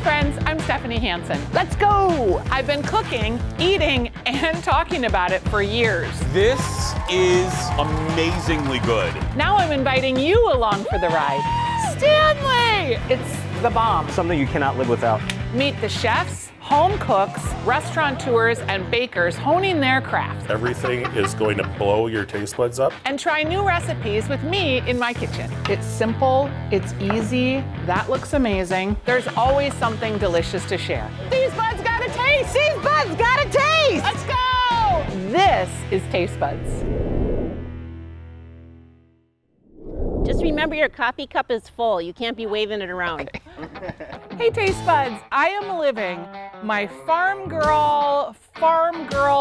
friends, I'm Stephanie Hansen. Let's go! I've been cooking, eating, and talking about it for years. This is amazingly good. Now I'm inviting you along for the ride. Stanley! It's the bomb. Something you cannot live without. Meet the chefs, home cooks, restaurateurs, and bakers honing their craft. Everything is going to blow your taste buds up. And try new recipes with me in my kitchen. It's simple, it's easy, that looks amazing. There's always something delicious to share. These buds got a taste! These buds got a taste! Let's go! This is Taste Buds. Just remember your coffee cup is full. You can't be waving it around. Okay. Hey Taste Buds, I am living my farm girl,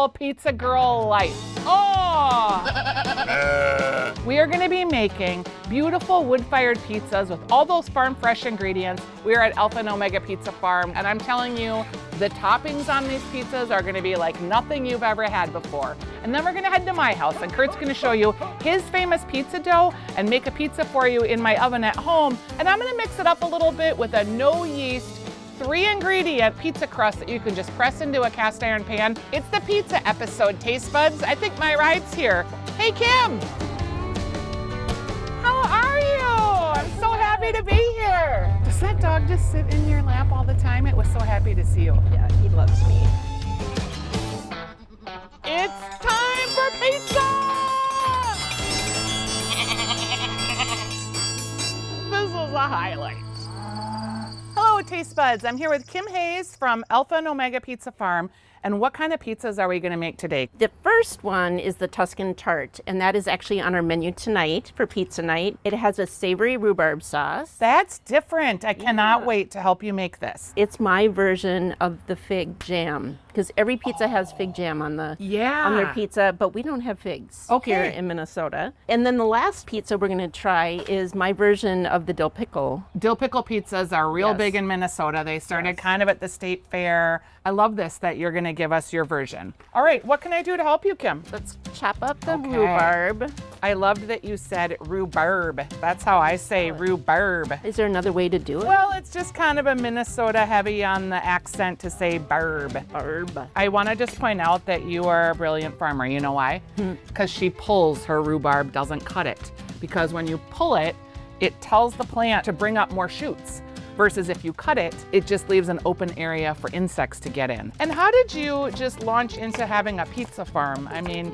pizza girl life. Oh! We are gonna be making beautiful wood-fired pizzas with all those farm fresh ingredients. We are at Alpha and Omega Pizza Farm, and I'm telling you, the toppings on these pizzas are gonna be like nothing you've ever had before. And then we're gonna head to my house, and Kurt's gonna show you his famous pizza dough and make a pizza for you in my oven at home. And I'm gonna mix it up a little bit with a no yeast, 3-ingredient pizza crust that you can just press into a cast iron pan. It's the pizza episode, Taste Buds. I think my ride's here. Hey, Kim. How are you? I'm so happy to be here. Does that dog just sit in your lap all the time? It was so happy to see you. Yeah, he loves me. It's time for pizza! This is a highlight. Hello, Taste Buds. I'm here with Kim Hayes from Alpha and Omega Pizza Farm. And what kind of pizzas are we going to make today? The first one is the Tuscan Tart, and that is actually on our menu tonight for pizza night. It has a savory rhubarb sauce. That's different. I cannot wait to help you make this. It's my version of the fig jam, because every pizza has fig jam on their pizza, but we don't have figs here in Minnesota. And then the last pizza we're going to try is my version of the dill pickle. Dill pickle pizzas are real big in Minnesota. They started kind of at the state fair. I love this that you're going to give us your version. All right, what can I do to help you, Kim? Let's chop up the rhubarb. I loved that you said rhubarb. That's how I say rhubarb. Is there another way to do it? Well, it's just kind of a Minnesota heavy on the accent to say barb. Barb. I want to just point out that you are a brilliant farmer. You know why? Because she pulls her rhubarb, doesn't cut it. Because when you pull it, it tells the plant to bring up more shoots. Versus if you cut it, it just leaves an open area for insects to get in. And how did you just launch into having a pizza farm? I mean,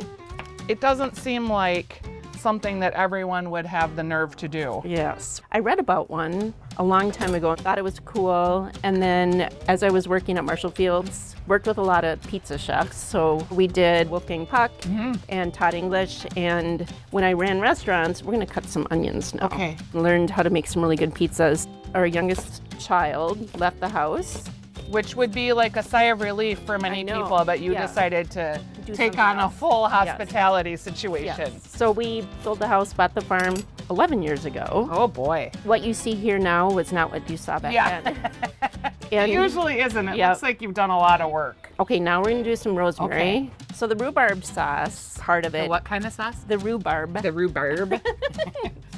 it doesn't seem like something that everyone would have the nerve to do. Yes. I read about one a long time ago and thought it was cool. And then as I was working at Marshall Fields, worked with a lot of pizza chefs. So we did Wolfgang Puck and Todd English. And when I ran restaurants, we're gonna cut some onions now. Okay. Learned how to make some really good pizzas. Our youngest child left the house. Which would be like a sigh of relief for many people, but you decided to take on a full hospitality situation. Yes. So we sold the house, bought the farm 11 years ago. Oh boy. What you see here now was not what you saw back then. It usually isn't. It looks like you've done a lot of work. Okay, now we're gonna do some rosemary. So the rhubarb sauce, part of it. The what kind of sauce? The rhubarb. The rhubarb.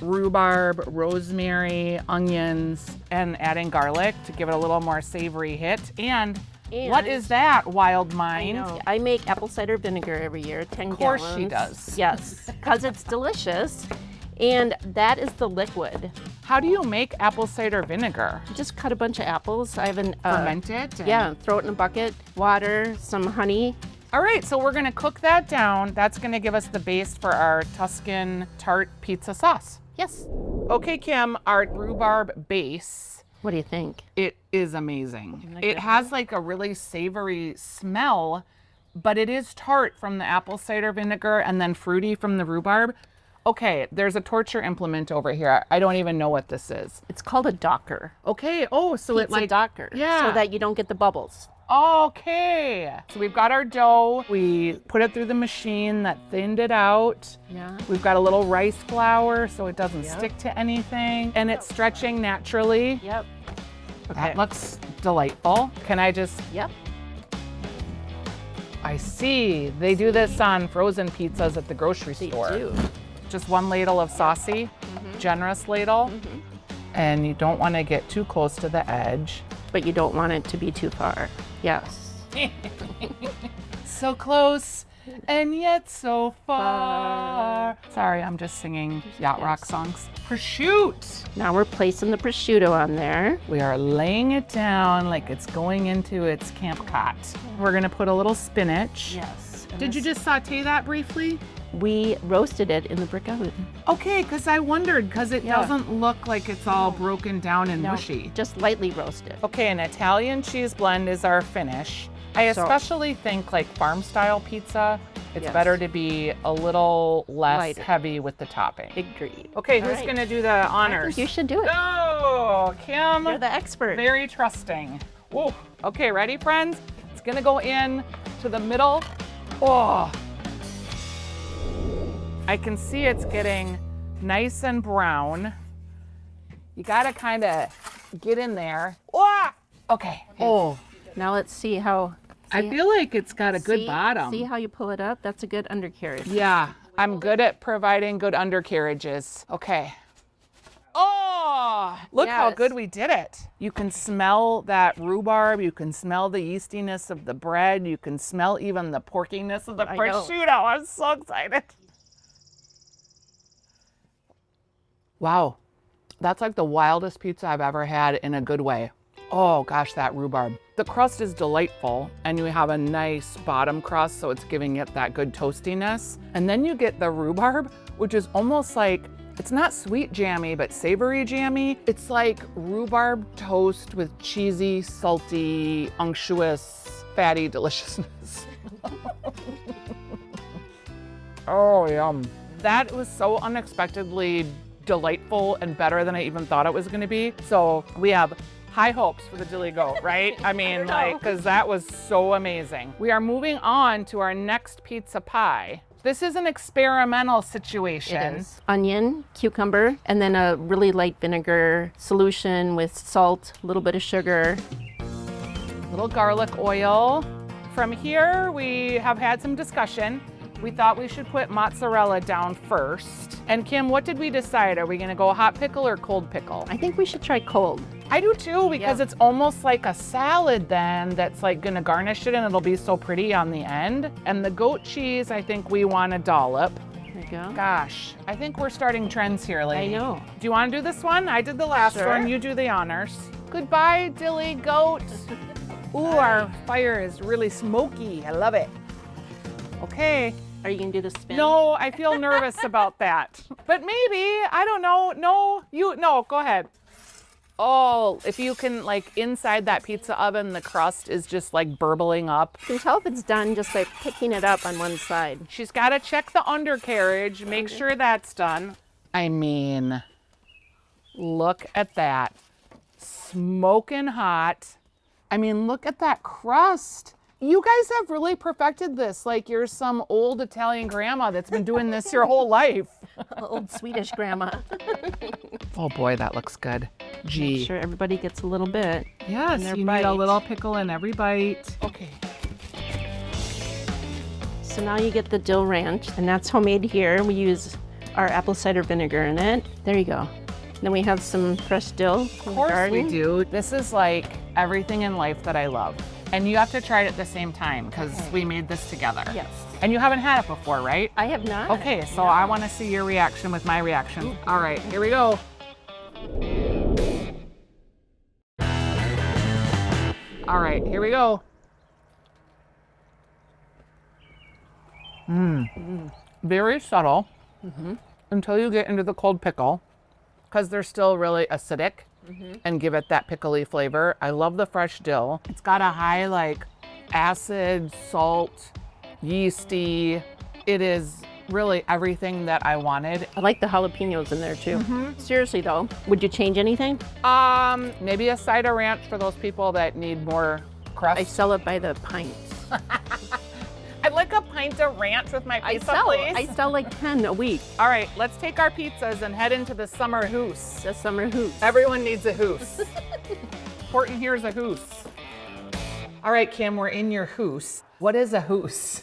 Rhubarb, rosemary, onions, and adding garlic to give it a little more savory hit. And what is that, wild mind? I make apple cider vinegar every year, 10 gallons. Of course she does. Yes, because it's delicious. And that is the liquid. How do you make apple cider vinegar? You just cut a bunch of apples. I have an ferment it? Yeah, throw it in a bucket, water, some honey. All right, so we're gonna cook that down. That's gonna give us the base for our Tuscan Tart pizza sauce. Yes. Okay, Kim, our rhubarb base. What do you think? It is amazing. It has like a really savory smell, but it is tart from the apple cider vinegar and then fruity from the rhubarb. Okay, there's a torture implement over here. I don't even know what this is. It's called a docker. Okay, oh, so Pizza docker. Yeah. So that you don't get the bubbles. Okay, so we've got our dough. We put it through the machine that thinned it out. Yeah. We've got a little rice flour so it doesn't stick to anything. And it's stretching naturally. Yep. Okay. That looks delightful. Can I just? Yep. I see. They do this on frozen pizzas at the grocery store. They do. Just one ladle of saucy, generous ladle. And you don't want to get too close to the edge. but you don't want it to be too far. Yes. So close and yet so far. Sorry, I'm just singing yacht rock songs. Prosciutto. Now we're placing the prosciutto on there. We are laying it down like it's going into its camp cot. We're gonna put a little spinach. Yes. Did you just saute that briefly? We roasted it in the brick oven. Okay, because I wondered, because it doesn't look like it's all broken down and mushy. Just lightly roasted. Okay, an Italian cheese blend is our finish. I especially think like farm style pizza, it's better to be a little less Lighter. heavy with the topping. Agreed. Okay, All who's right. gonna do the honors? I think you should do it. Oh, Kim. You're the expert. Very trusting. Whoa. Okay, ready, friends? It's gonna go in to the middle. Oh. I can see it's getting nice and brown. You gotta kind of get in there. Oh. Okay. Oh. Now let's see how. I feel like it's got a good bottom. See how you pull it up? That's a good undercarriage. Yeah, I'm good at providing good undercarriages. Okay. Oh, look how good we did it. You can smell that rhubarb. You can smell the yeastiness of the bread. You can smell even the porkiness of the prosciutto. I'm so excited. Wow, that's like the wildest pizza I've ever had in a good way. Oh gosh, that rhubarb. The crust is delightful and you have a nice bottom crust, so it's giving it that good toastiness. And then you get the rhubarb, which is almost like, it's not sweet jammy, but savory jammy. It's like rhubarb toast with cheesy, salty, unctuous, fatty deliciousness. Oh, yum. That was so unexpectedly delightful and better than I even thought it was gonna be. So we have high hopes for the Dilly Goat, right? I mean, like, because that was so amazing. We are moving on to our next pizza pie. This is an experimental situation. It is. Onion, cucumber, and then a really light vinegar solution with salt, a little bit of sugar. Little garlic oil. From here, we have had some discussion. We thought we should put mozzarella down first. And Kim, what did we decide? Are we gonna go hot pickle or cold pickle? I think we should try cold. I do too, because it's almost like a salad then that's like gonna garnish it and it'll be so pretty on the end. And the goat cheese, I think we want to dollop. There you go. Gosh, I think we're starting trends here, lady. I know. Do you want to do this one? I did the last one, you do the honors. Goodbye, Dilly Goat. Ooh, our fire is really smoky. I love it. Okay. Are you gonna do the spin? No, I feel nervous about that. But maybe, I don't know. No, go ahead. Oh, if you can, like, inside that pizza oven, the crust is just like burbling up. You can tell if it's done just by picking it up on one side. She's got to check the undercarriage, make sure that's done. I mean, look at that. Smoking hot. I mean, look at that crust. You guys have really perfected this like you're some old Italian grandma that's been doing this your whole life. Old Swedish grandma. Oh boy, that looks good. Gee. Make sure everybody gets a little bit. Yes, in their you bite. need a little pickle in every bite. Okay. So now you get the dill ranch, and that's homemade here. We use our apple cider vinegar in it. There you go. Then we have some fresh dill. Of course we do. This is like everything in life that I love. And you have to try it at the same time because we made this together. Yes. And you haven't had it before, right? I have not. Okay, so I want to see your reaction with my reaction. All right, here we go. All right, here we go. Very subtle until you get into the cold pickle because they're still really acidic and give it that pickly flavor. I love the fresh dill. It's got a high like acid, salt, yeasty. It is really everything that I wanted. I like the jalapenos in there too. Seriously though, would you change anything? Maybe a side of ranch for those people that need more crust. I sell it by the pints. I'd like a pint of ranch with my pizza, please. I sell like 10 a week. All right, let's take our pizzas and head into the summer hoose. The summer hoops. Everyone needs a hoose. Important here is a hoose. All right, Kim, we're in your hoose. What is a hoose?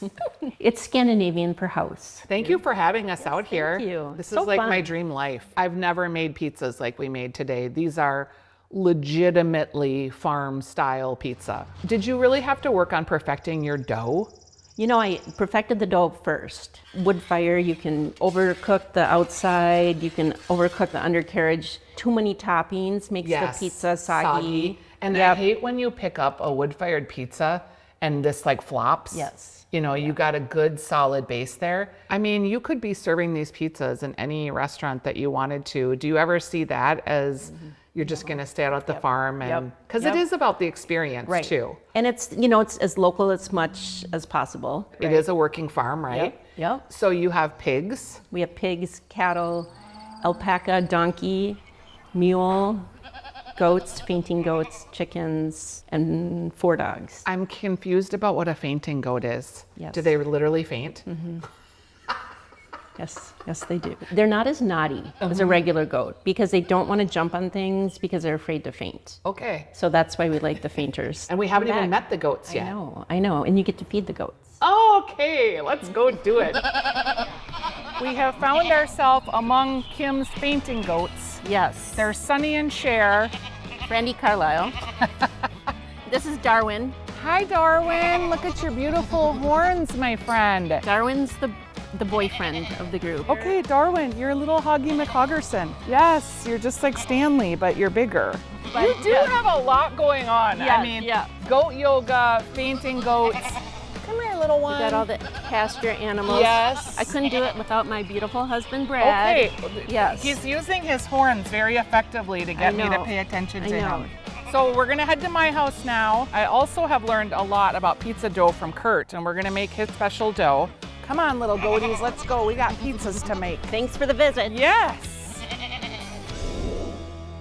It's Scandinavian for house. Thank you for having us out here. you. This So is like fun. my dream life. I've never made pizzas like we made today. These are legitimately farm style pizza. Did you really have to work on perfecting your dough? You know, I perfected the dough first. Wood fire, you can overcook the outside, you can overcook the undercarriage. Too many toppings makes the pizza soggy. And I hate when you pick up a wood-fired pizza and this like flops. Yes. You know, you got a good solid base there. I mean, you could be serving these pizzas in any restaurant that you wanted to. Do you ever see that as you're just gonna stay out at the farm? And because it is about the experience too. And it's, you know, it's as local as much as possible. It is a working farm, right? Yep. So you have pigs. We have pigs, cattle, alpaca, donkey, mule, goats, fainting goats, chickens, and 4 dogs. I'm confused about what a fainting goat is. Yes. Do they literally faint? Yes, they do. They're not as naughty as a regular goat because they don't want to jump on things because they're afraid to faint. Okay. So that's why we like the fainters. And we haven't even met the goats yet. I know, and you get to feed the goats. Okay, let's go do it. We have found ourselves among Kim's fainting goats. Yes. They're Sunny and Cher. Brandy Carlisle. This is Darwin. Hi, Darwin. Look at your beautiful horns, my friend. Darwin's the boyfriend of the group. Okay, Darwin, you're a little Huggy McHuggerson. Yes, you're just like Stanley, but you're bigger. But, you do have a lot going on. Yeah, I mean, yeah. Goat yoga, fainting goats. Come here, little one. We got all the pasture animals. Yes. I couldn't do it without my beautiful husband, Brad. Okay. Yes. He's using his horns very effectively to get me to pay attention to him. So we're gonna head to my house now. I also have learned a lot about pizza dough from Kurt, and we're gonna make his special dough. Come on, little goaties, let's go. We got pizzas to make. Thanks for the visit. Yes.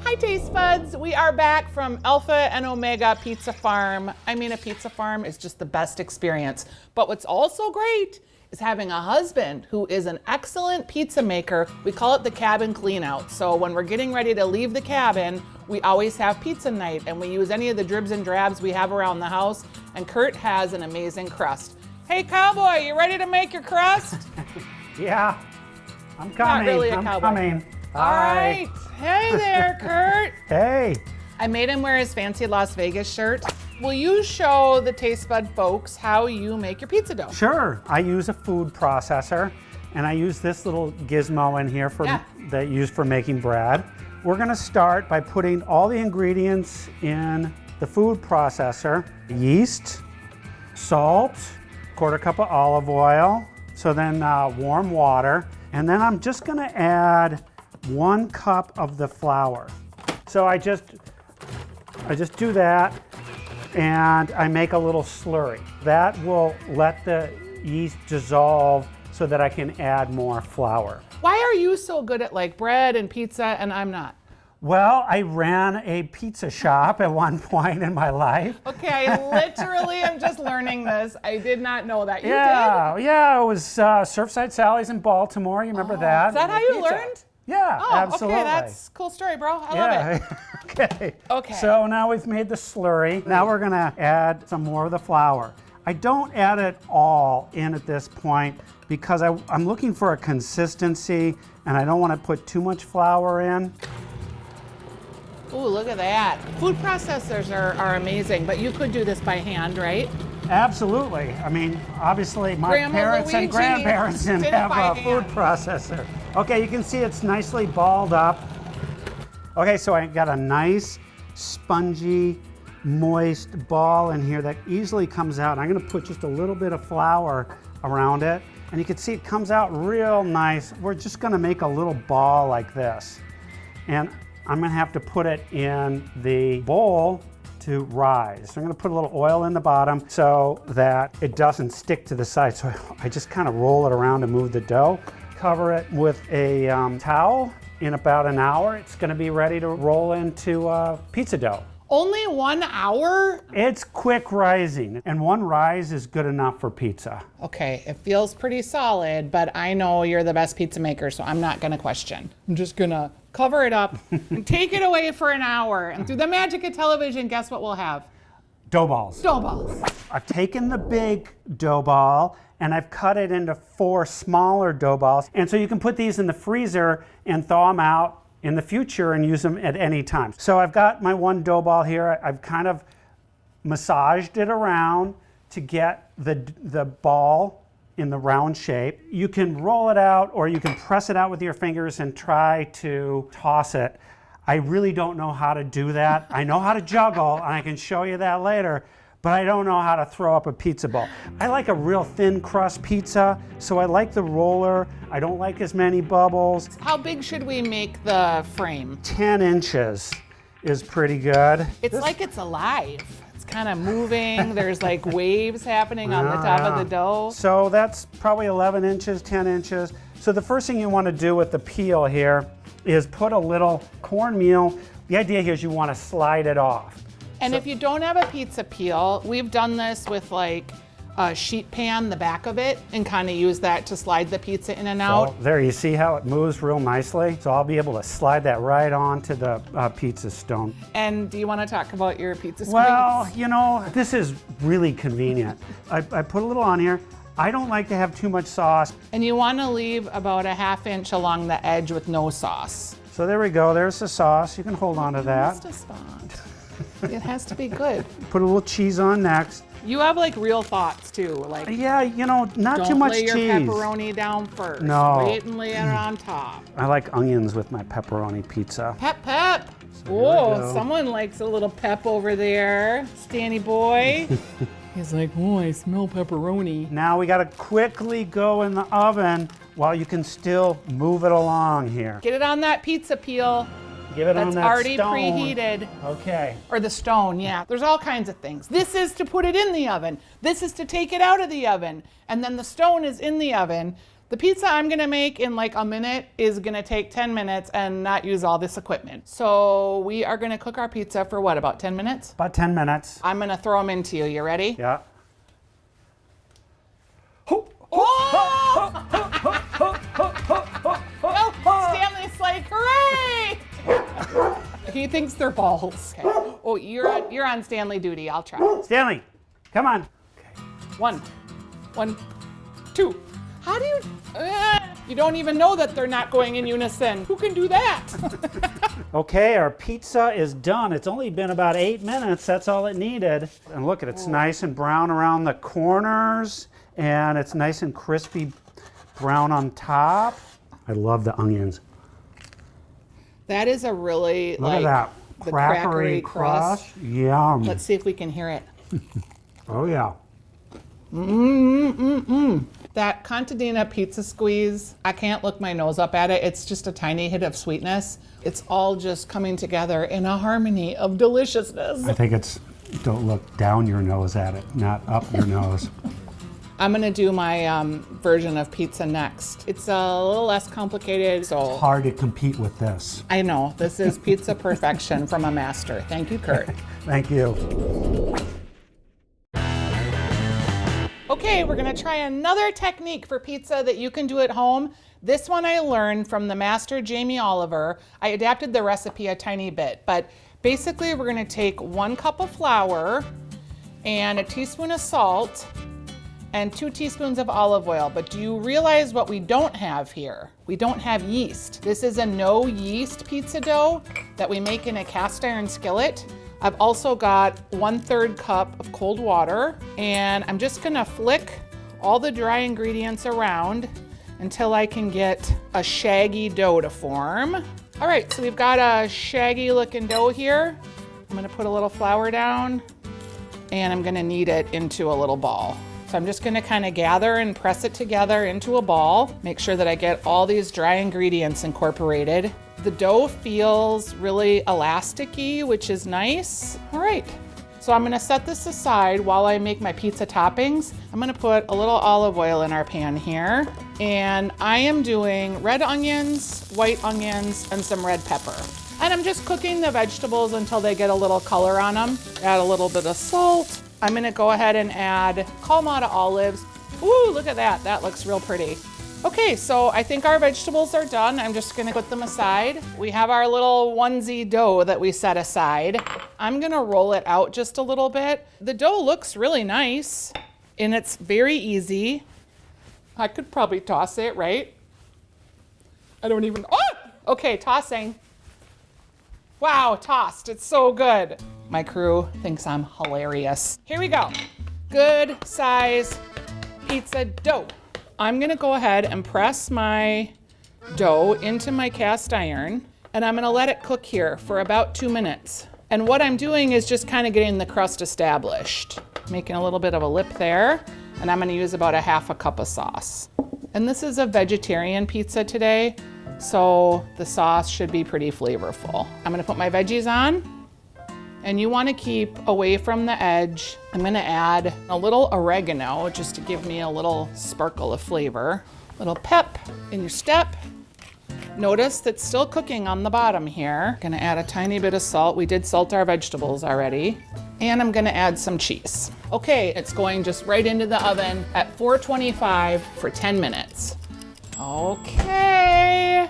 Hi, Taste Buds. We are back from Alpha and Omega Pizza Farm. I mean, a pizza farm is just the best experience. But what's also great is having a husband who is an excellent pizza maker. We call it the cabin clean out. So when we're getting ready to leave the cabin, we always have pizza night and we use any of the dribs and drabs we have around the house. And Kurt has an amazing crust. Hey, cowboy, you ready to make your crust? Yeah, I'm coming. Not really a I'm cowboy. coming. All right. Hey there, Kurt. Hey. I made him wear his fancy Las Vegas shirt. Will you show the Taste Bud folks how you make your pizza dough? Sure. I use a food processor, and I use this little gizmo in here that you use for making bread. We're gonna start by putting all the ingredients in the food processor. Yeast, salt, 1/4 cup of olive oil, so then warm water, and then I'm just gonna add 1 cup of the flour. So I just do that, and I make a little slurry. That will let the yeast dissolve so that I can add more flour. Why are you so good at like bread and pizza and I'm not? Well, I ran a pizza shop at one point in my life. Okay, I literally am just learning this. I did not know that. You did? Yeah, it was Surfside Sally's in Baltimore. You remember that? Is that how you learned? Yeah, absolutely. Okay, that's a cool story, bro. I love it. Okay. Okay. So now we've made the slurry. Now we're gonna add some more of the flour. I don't add it all in at this point because I'm looking for a consistency and I don't want to put too much flour in. Ooh, look at that. Food processors are amazing, but you could do this by hand, right? Absolutely. I mean, obviously my Grandma parents and Luigi grandparents didn't did it have by a food hand. processor. Okay, you can see it's nicely balled up. Okay, so I got a nice, spongy, moist ball in here that easily comes out. I'm gonna put just a little bit of flour around it, and you can see it comes out real nice. We're just gonna make a little ball like this. And I'm gonna have to put it in the bowl to rise. So I'm gonna put a little oil in the bottom so that it doesn't stick to the side. So I just kind of roll it around and move the dough. Cover it with a towel. In about an hour, it's gonna be ready to roll into pizza dough. Only 1 hour? It's quick rising, and 1 rise is good enough for pizza. Okay, it feels pretty solid, but I know you're the best pizza maker, so I'm not gonna question. I'm just gonna cover it up and take it away for an hour. And through the magic of television, guess what we'll have? Dough balls. Dough balls. I've taken the big dough ball and I've cut it into 4 smaller dough balls. And so you can put these in the freezer and thaw them out in the future and use them at any time. So I've got my one dough ball here. I've kind of massaged it around to get the ball in the round shape. You can roll it out or you can press it out with your fingers and try to toss it. I really don't know how to do that. I know how to juggle, and I can show you that later, but I don't know how to throw up a pizza ball. I like a real thin crust pizza, so I like the roller. I don't like as many bubbles. How big should we make the frame? 10 inches is pretty good. It's like it's alive. It's kind of moving. There's like waves happening on the top of the dough. So that's probably 11 inches, 10 inches. So the first thing you want to do with the peel here is put a little cornmeal. The idea here is you want to slide it off. And if you don't have a pizza peel, we've done this with like a sheet pan, the back of it, and kind of use that to slide the pizza in and out. So there, you see how it moves real nicely? So I'll be able to slide that right onto the pizza stone. And do you want to talk about your pizza squeeze? Well, you know, this is really convenient. I put a little on here. I don't like to have too much sauce. And you want to leave about a ½ inch along the edge with no sauce. So there we go, there's the sauce. You can hold on to that. Just a spot. It has to be good. Put a little cheese on next. You have like real thoughts too, like Yeah, you know, not too much cheese. Don't lay your pepperoni down first. No. Wait and lay it on top. I like onions with my pepperoni pizza. Pep, pep. here we Oh, go. someone likes a little pep over there. Stanny boy. He's like, oh, I smell pepperoni. Now we gotta quickly go in the oven while you can still move it along here. Get it on that pizza peel. Give it on That's that already stone. preheated. Okay. Or the stone, yeah. There's all kinds of things. This is to put it in the oven. This is to take it out of the oven. And then the stone is in the oven. The pizza I'm gonna make in like a minute is gonna take 10 minutes and not use all this equipment. So we are gonna cook our pizza for what, about 10 minutes? About 10 minutes. I'm gonna throw them into you. You ready? Yeah. Oh! Well, Stanley's like, hooray! He thinks they're balls. Okay. Oh, you're on Stanley duty. I'll try. Stanley, come on. One, two. How do you? You don't even know that they're not going in unison. Who can do that? Okay, our pizza is done. It's only been about 8 minutes. That's all it needed. And look, it's nice and brown around the corners, and it's nice and crispy brown on top. I love the onions. That is a really Look at that. the Crackery crust. Yum. Let's see if we can hear it. Oh, yeah. That contadina pizza squeeze, I can't look my nose up at it. It's just a tiny hit of sweetness. It's all just coming together in a harmony of deliciousness. I think it's, don't look down your nose at it, not up your nose. I'm gonna do my version of pizza next. It's a little less complicated, so. Hard to compete with this. I know, this is pizza perfection from a master. Thank you, Kurt. Thank you. Okay, we're gonna try another technique for pizza that you can do at home. This one I learned from the master Jamie Oliver. I adapted the recipe a tiny bit, but basically we're gonna take 1 cup of flour and a teaspoon of salt and 2 teaspoons of olive oil. But do you realize what we don't have here? We don't have yeast. This is a no yeast pizza dough that we make in a cast iron skillet. I've also got 1/3 cup of cold water, and I'm just gonna flick all the dry ingredients around until I can get a shaggy dough to form. All right, so we've got a shaggy looking dough here. I'm gonna put a little flour down, and I'm gonna knead it into a little ball. So I'm just gonna kind of gather and press it together into a ball. Make sure that I get all these dry ingredients incorporated. The dough feels really elasticy, which is nice. All right, so I'm gonna set this aside while I make my pizza toppings. I'm gonna put a little olive oil in our pan here. And I am doing red onions, white onions, and some red pepper. And I'm just cooking the vegetables until they get a little color on them. Add a little bit of salt. I'm gonna go ahead and add Kalamata olives. Ooh, look at that, that looks real pretty. Okay, so I think our vegetables are done. I'm just gonna put them aside. We have our little onesie dough that we set aside. I'm gonna roll it out just a little bit. The dough looks really nice and it's very easy. I could probably toss it, right? I don't even, oh! Okay, tossing. Wow, tossed. It's so good. My crew thinks I'm hilarious. Here we go. Good size pizza dough. I'm gonna go ahead and press my dough into my cast iron, and I'm gonna let it cook here for about 2 minutes. And what I'm doing is just kind of getting the crust established. Making a little bit of a lip there, and I'm gonna use about a half a cup of sauce. And this is a vegetarian pizza today, so the sauce should be pretty flavorful. I'm gonna put my veggies on, and you wanna keep away from the edge. I'm gonna add a little oregano just to give me a little sparkle of flavor. Little pep in your step. Notice that's still cooking on the bottom here. Gonna add a tiny bit of salt. We did salt our vegetables already. And I'm gonna add some cheese. Okay, it's going just right into the oven at 425 for 10 minutes. Okay,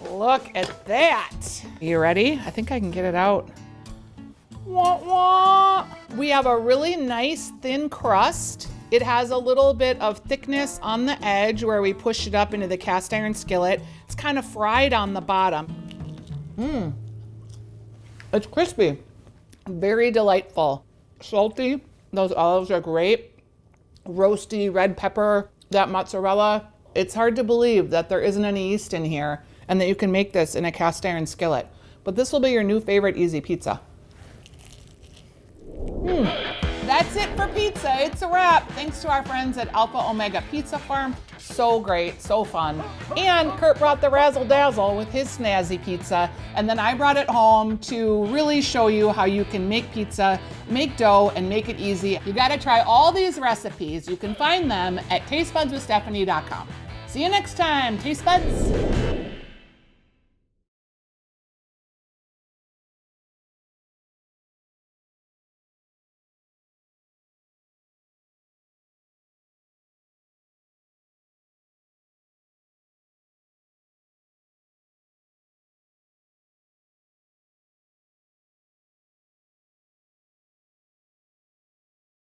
look at that. You ready? I think I can get it out. Wah, wah. We have a really nice thin crust. It has a little bit of thickness on the edge where we push it up into the cast iron skillet. It's kind of fried on the bottom. It's crispy, very delightful. Salty, those olives are great. Roasty red pepper, that mozzarella. It's hard to believe that there isn't any yeast in here and that you can make this in a cast iron skillet. But this will be your new favorite easy pizza. That's it for pizza. It's a wrap. Thanks to our friends at Alpha Omega Pizza Farm. So great, so fun. And Kurt brought the razzle dazzle with his snazzy pizza. And then I brought it home to really show you how you can make pizza, make dough, and make it easy. You gotta try all these recipes. You can find them at tastebudswithstephanie.com. See you next time, Taste Buds.